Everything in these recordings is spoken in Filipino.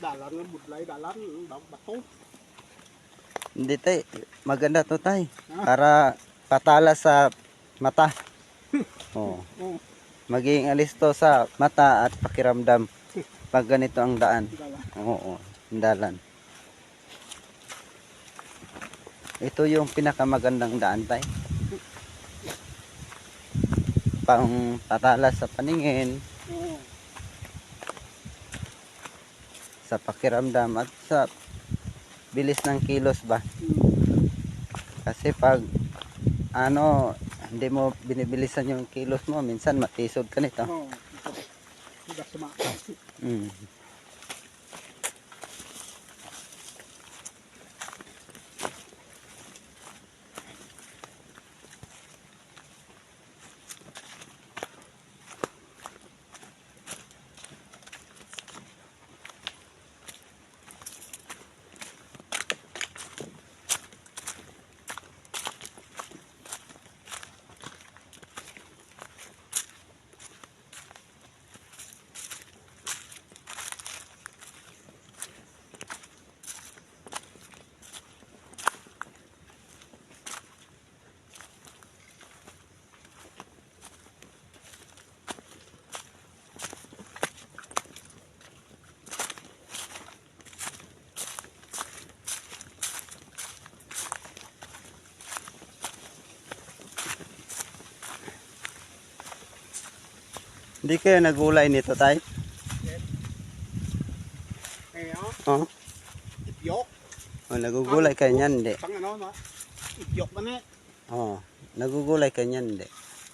dalan ng budlay, dalan, bato. Hindi tay, maganda to tay. Para patala sa mata. Oh. Oh, Maging alis to sa mata at pakiramdam pag ganito ang daan. dalan. Oo, dalan. Ito yung pinakamagandang daan tay. Pang patala sa paningin, Oh, sa pakiramdam at sa bilis ng kilos ba. Kasi pag ano, hindi mo binibilisan yung kilos mo, minsan matisod ka nito. oh, ito. Sumakas. Mm. Hindi kayo nagulay nito tay? Ngayon, Oh, ityok. oh nagugulay kayo niyan, hindi? Pang ano, no? Ityok ba na? Oh, nagugulay kayo niyan, hindi?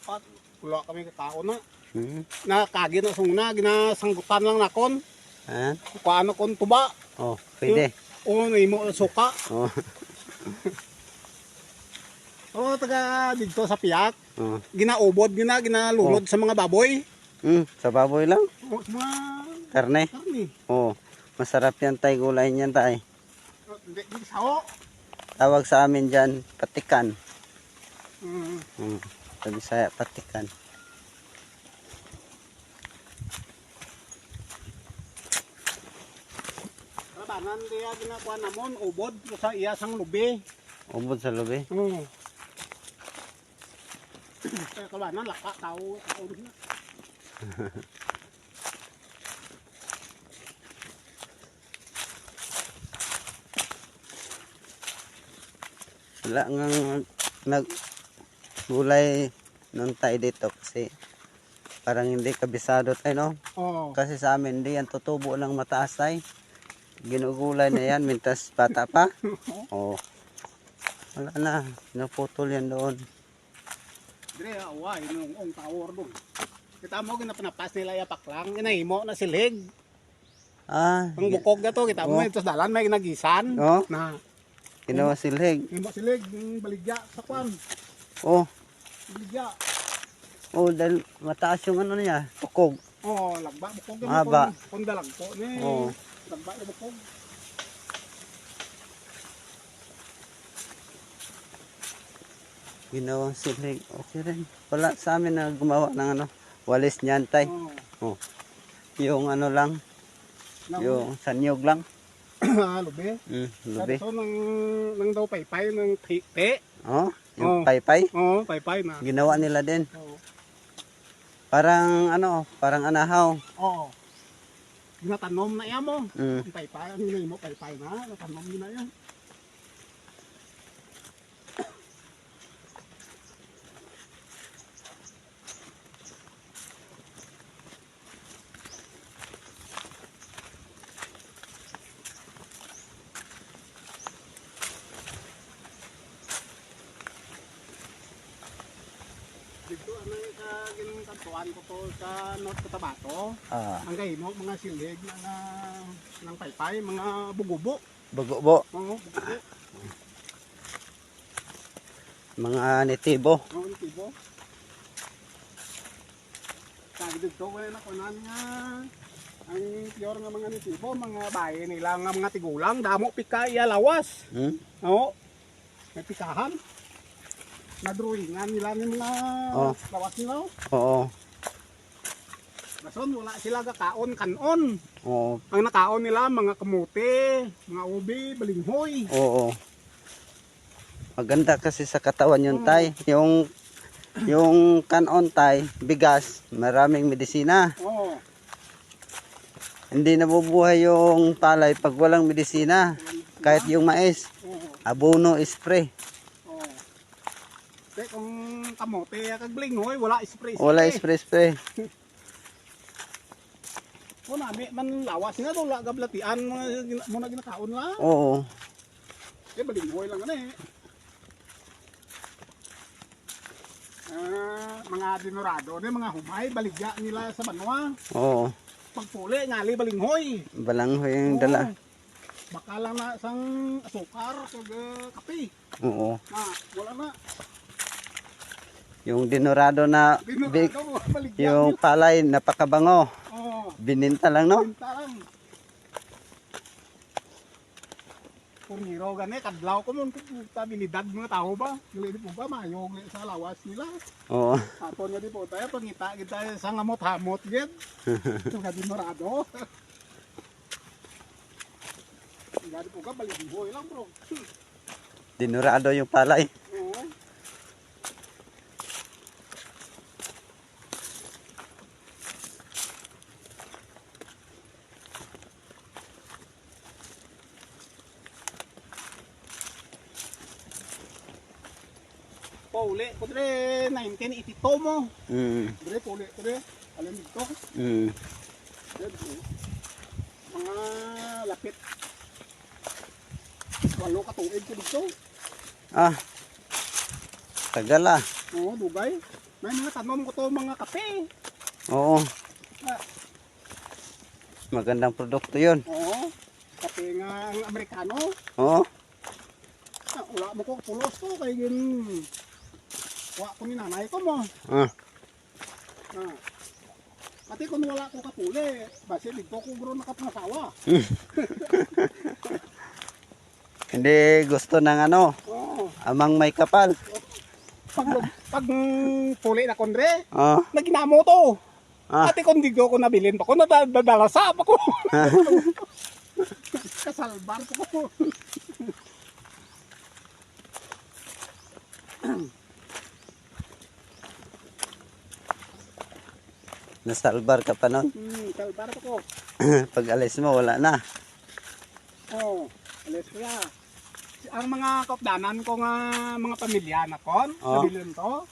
At wala kami katao na. Hmm? Nakagi na sungna, ginasanggutan lang nakon. Ha? Kuano kon tuba. Oh, pwede. O, nimo suka. Oh, O, taga dito sa piyak. oh. Ginaubod, ginalunod sa mga baboy. Sa baboy lang? O, sa mga Karne? karni. Oh, masarap yan tay, gulay niyan tay. O, Hindi sao. Tawag sa amin dyan, patikan. Mm. Sa Bisaya, patikan. Labanan diya ginakuha namon, ubod sa iya sang lubi. Ubod sa lubi. Kaya kabanan, laka, tao na. Wala nga gulay nung tayo dito kasi parang hindi kabisado tayo, no? Oo. Kasi sa amin hindi yan tutubo ng mataas tayo. Ginugulay na yan, mintas bata pa. Oh. Wala na, naputol yan doon. Dire, away, nung tower doon. Kita mo, ginapanapas nila yapak lang. Ginahimo na silig. Ah, Ang bukog na to, kita mo, ito sa dalan, may ginagisan. Oh. Na, ginawa silhig. himo silig, yung baligya sa kwan. Oh, Baligya. oh, dahil mataas yung ano niya, tukog. Oo, lagba, bukog. Mahaba. Kung dalagpo, ni. Oo. Lagba na bukog. Ginawang silhig. Okay rin. Wala sa amin na gumawa ng ano, walis niyan tay. Oo. Yung ano lang, yung sanyog lang. Lubi. Lubi. Ito nang daw paypay, ng te. Oh, yung Oh. paypay. Oo, paypay na. Ginawa nila din. Oo. Parang ano, parang anahaw. Oo. Ginatanom na yan mo. Mm. Ang paypay, ang hinay mo, paypay na. Natanom nyo na yan. Dito, ano yung kantuan ko to sa North Cotabato. Ah, Ang gahimo, mga silig ng paypay, mga bugubo. bago-bo. Oo, bugubo. Mga nitibo. Oo, tibo. Sabi dito, wala na kunan nga. Ang pure nga mga nitibo, mga bahay nila nga mga tigulang, damo pika iya lawas. Hmm? Oo. May pikahan. Na drawingan nila ng mga Oh. lawas nila. Oo. Rason, wala sila kakaon, kanon. Oo. Ang nakaon nila, mga kamote, mga ubi, balinghoy. Oo. Maganda kasi sa katawan yung tay. Yung kanon tay, bigas, maraming medisina. Oo. Hindi nabubuhay yung palay pag walang medisina. Kahit yung mais, Oo. abono, spray. Oo. Kasi kung kamote, kag balinghoy, wala spray. Wala spray. O nami, man lawas nga doon, gablatian, muna ginakaon lang. Oo. Eh, balinghoy lang ano eh. Mga dinorado, mga humay, baligya nila sa banwa. Oo. Pagpuli, ngali balinghoy. Balanghoy yung dala. Baka lang na isang asukar, kag kape. Oo. Na, wala na. Yung dinorado na big, Dinorado, baligya. yung palay napakabango. Oo, Bininta lang no? pinta lang. Purniro gani, kadlaw ko mun stabilidad mga tao ba? Gali po ba mayog sa lawas nila. Oo. Hapon nga di po tayo pangita kita sa ngamot-hamot gid. Ito nga dinorado. Gani po ka balinghoy lang bro. Dinorado yung palay. Oo. Pauli, kudre 1982 mo. Kudre pauli, kudre. Alam dito. Mga lapit. Walo ka tuig ko dito. Ah. Tagal ah. Oo, dugay. May mga tanom ko to mga kape. Oo. Ah, Magandang produkto yun. oo. Kape nga ang Amerikano. Oo. Ah, wala mo ko pulos to kay gin. Wa ko ni nanay ko mo. Ah. Ah. Pati kung wala ko kapuli, base dito ko bro nakapangasawa. Hindi gusto ng ano, Oo. amang may kapal. Pag puli na kondre, Oo. naginamo to. Ah. Ate kung di ko nabilin pa ko, nadalasa pa ko. Kasalbar pa ko. Nasalbar ka pa nun. Salbar pa ko. Pag alis mo, wala na. Oo, alis ko ya. Ang mga kopdanan ko nga mga pamilya na kon, Oh. nabilin to.